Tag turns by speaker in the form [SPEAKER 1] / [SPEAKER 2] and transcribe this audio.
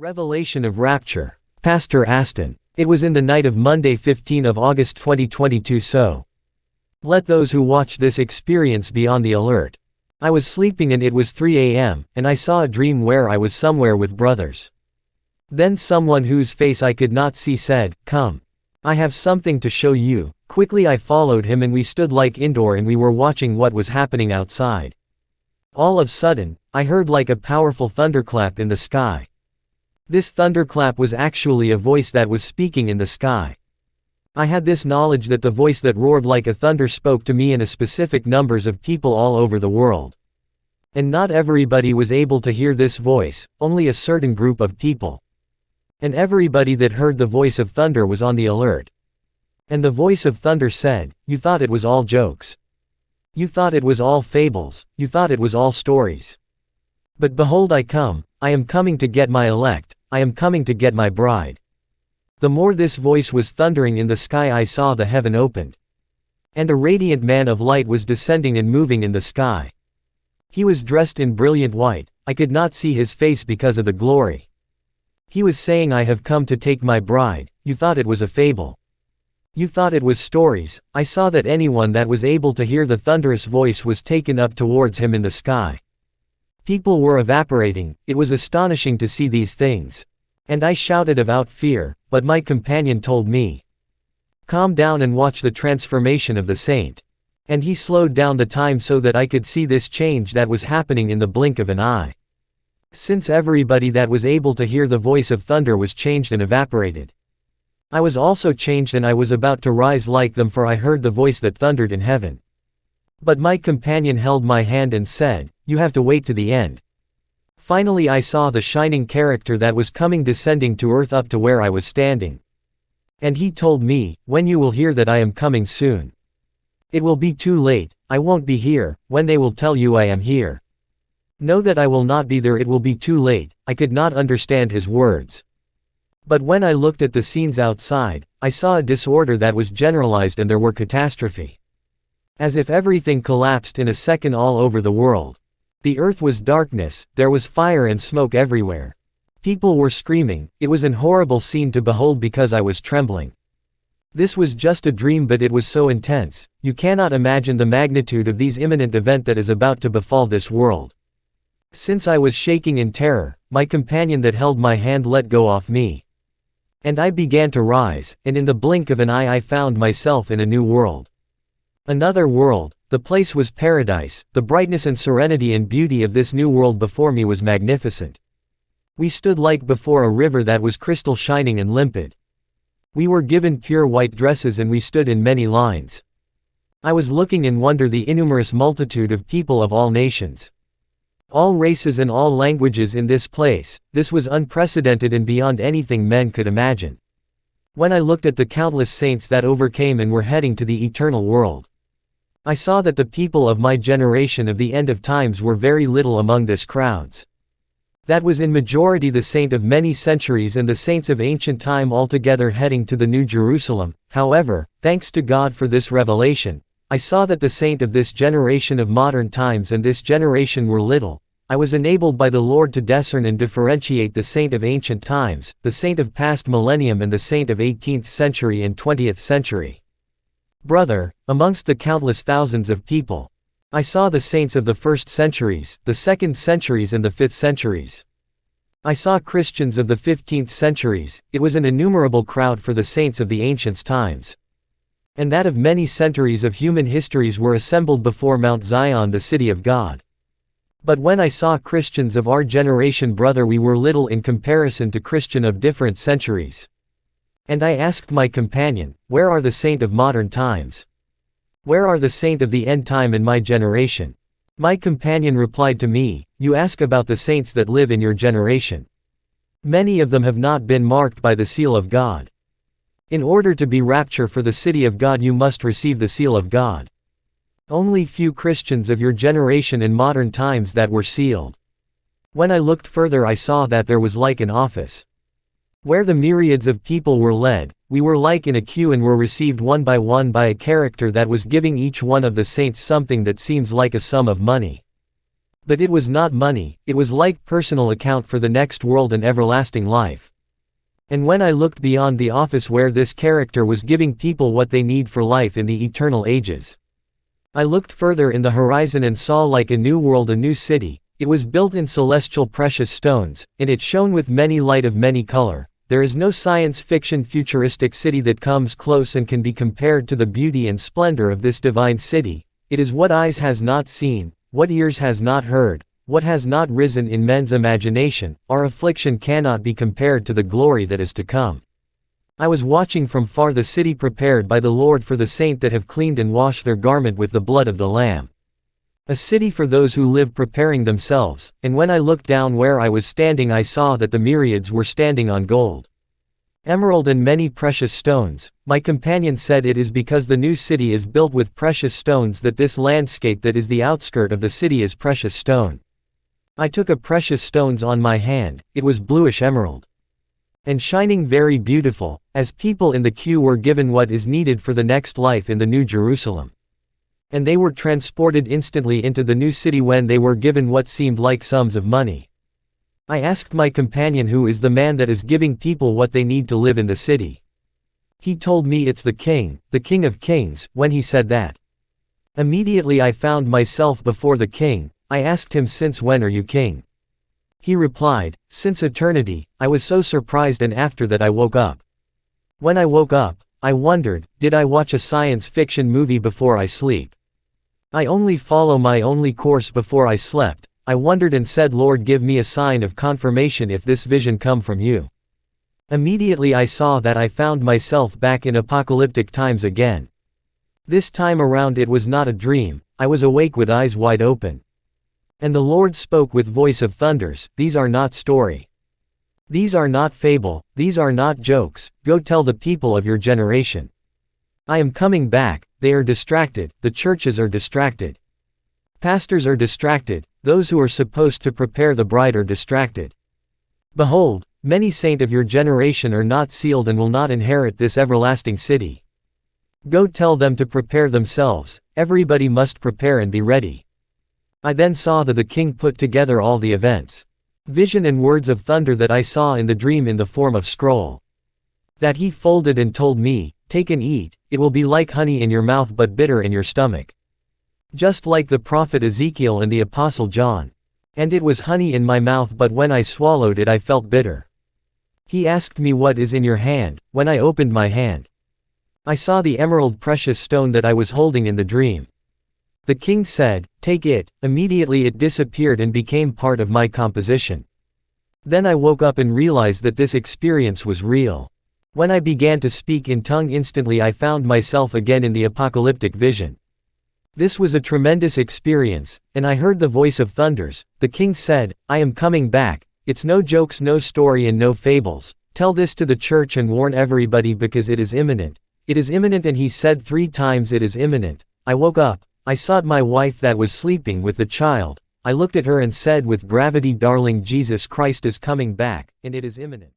[SPEAKER 1] Revelation of Rapture. Pastor Aston. It was in the night of Monday 15 of August 2022 so. Let those who watch this experience be on the alert. I was sleeping and it was 3 a.m., and I saw a dream where I was somewhere with brothers. Then someone whose face I could not see said, "Come. I have something to show you." Quickly I followed him and we stood like indoor and we were watching what was happening outside. All of a sudden, I heard like a powerful thunderclap in the sky. This thunderclap was actually a voice that was speaking in the sky. I had this knowledge that the voice that roared like a thunder spoke to me and a specific numbers of people all over the world. And not everybody was able to hear this voice, only a certain group of people. And everybody that heard the voice of thunder was on the alert. And the voice of thunder said, "You thought it was all jokes. You thought it was all fables, you thought it was all stories. But behold I am coming to get my elect, I am coming to get my bride." The more this voice was thundering in the sky I saw the heaven opened. And a radiant man of light was descending and moving in the sky. He was dressed in brilliant white, I could not see his face because of the glory. He was saying, "I have come to take my bride, you thought it was a fable. You thought it was stories." I saw that anyone that was able to hear the thunderous voice was taken up towards him in the sky. People were evaporating, it was astonishing to see these things. And I shouted without fear, but my companion told me, "Calm down and watch the transformation of the saint." And he slowed down the time so that I could see this change that was happening in the blink of an eye. Since everybody that was able to hear the voice of thunder was changed and evaporated. I was also changed and I was about to rise like them, for I heard the voice that thundered in heaven. But my companion held my hand and said, "You have to wait to the end." Finally I saw the shining character that was coming descending to earth up to where I was standing. And he told me, "When you will hear that I am coming soon. It will be too late, I won't be here, when they will tell you I am here. Know that I will not be there, it will be too late." I could not understand his words. But when I looked at the scenes outside, I saw a disorder that was generalized and there were catastrophe. As if everything collapsed in a second all over the world. The earth was darkness, there was fire and smoke everywhere. People were screaming, it was an horrible scene to behold because I was trembling. This was just a dream, but it was so intense, you cannot imagine the magnitude of these imminent event that is about to befall this world. Since I was shaking in terror, my companion that held my hand let go off me. And I began to rise, and in the blink of an eye I found myself in a new world. Another world, the place was paradise, the brightness and serenity and beauty of this new world before me was magnificent. We stood like before a river that was crystal shining and limpid. We were given pure white dresses and we stood in many lines. I was looking in wonder the innumerous multitude of people of all nations. All races and all languages in this place. This was unprecedented and beyond anything men could imagine. When I looked at the countless saints that overcame and were heading to the eternal world, I saw that the people of my generation of the end of times were very little among this crowds. That was in majority the saint of many centuries and the saints of ancient time altogether heading to the New Jerusalem. However, thanks to God for this revelation, I saw that the saint of this generation of modern times and this generation were little. I was enabled by the Lord to discern and differentiate the saint of ancient times, the saint of past millennium and the saint of 18th century and 20th century. Brother, amongst the countless thousands of people, I saw the saints of the first centuries, the second centuries and the fifth centuries. I saw Christians of the 15th centuries. It was an innumerable crowd for the saints of the ancient times. And that of many centuries of human histories were assembled before Mount Zion, the city of God. But when I saw Christians of our generation, brother, we were little in comparison to Christian of different centuries. And I asked my companion, "Where are the saint of modern times? Where are the saint of the end time in my generation?" My companion replied to me, "You ask about the saints that live in your generation. Many of them have not been marked by the seal of God. In order to be rapture for the city of God, you must receive the seal of God. Only few Christians of your generation in modern times that were sealed." When I looked further, I saw that there was like an office where the myriads of people were led. We were like in a queue and were received one by a character that was giving each one of the saints something that seems like a sum of money. But it was not money, it was like personal account for the next world and everlasting life. And when I looked beyond the office where this character was giving people what they need for life in the eternal ages, I looked further in the horizon and saw like a new world, a new city. It was built in celestial precious stones, and it shone with many light of many color. There is no science fiction futuristic city that comes close and can be compared to the beauty and splendor of this divine city. It is what eyes has not seen, what ears has not heard, what has not risen in men's imagination. Our affliction cannot be compared to the glory that is to come. I was watching from far the city prepared by the Lord for the saint that have cleaned and washed their garment with the blood of the Lamb. A city for those who live preparing themselves, and when I looked down where I was standing I saw that the myriads were standing on gold, emerald and many precious stones. My companion said it is because the new city is built with precious stones that this landscape that is the outskirt of the city is precious stone. I took a precious stones on my hand, it was bluish emerald, and shining very beautiful, as people in the queue were given what is needed for the next life in the New Jerusalem. And they were transported instantly into the new city when they were given what seemed like sums of money. I asked my companion who is the man that is giving people what they need to live in the city. He told me it's the King of Kings. When he said that, immediately I found myself before the King. I asked him, since when are you king? He replied, since eternity. I was so surprised, and after that I woke up. When I woke up, I wondered, did I watch a science fiction movie before I sleep? I only follow my only course before I slept. I wondered and said, Lord, give me a sign of confirmation if this vision come from you. Immediately I saw that I found myself back in apocalyptic times again. This time around it was not a dream, I was awake with eyes wide open. And the Lord spoke with voice of thunders, these are not story. These are not fable, these are not jokes, go tell the people of your generation. I am coming back. They are distracted, the churches are distracted. Pastors are distracted, those who are supposed to prepare the bride are distracted. Behold, many saints of your generation are not sealed and will not inherit this everlasting city. Go tell them to prepare themselves, everybody must prepare and be ready. I then saw that the King put together all the events, vision and words of thunder that I saw in the dream in the form of scroll. That he folded and told me, take and eat, it will be like honey in your mouth but bitter in your stomach. Just like the prophet Ezekiel and the apostle John. And it was honey in my mouth but when I swallowed it I felt bitter. He asked me, what is in your hand? When I opened my hand, I saw the emerald precious stone that I was holding in the dream. The King said, take it. Immediately it disappeared and became part of my composition. Then I woke up and realized that this experience was real. When I began to speak in tongue, instantly I found myself again in the apocalyptic vision. This was a tremendous experience, and I heard the voice of thunders. The King said, I am coming back. It's no jokes, no story and no fables. Tell this to the church and warn everybody because it is imminent. It is imminent. And he said 3 times, it is imminent. I woke up. I sought my wife that was sleeping with the child. I looked at her and said with gravity, darling, Jesus Christ is coming back, and it is imminent.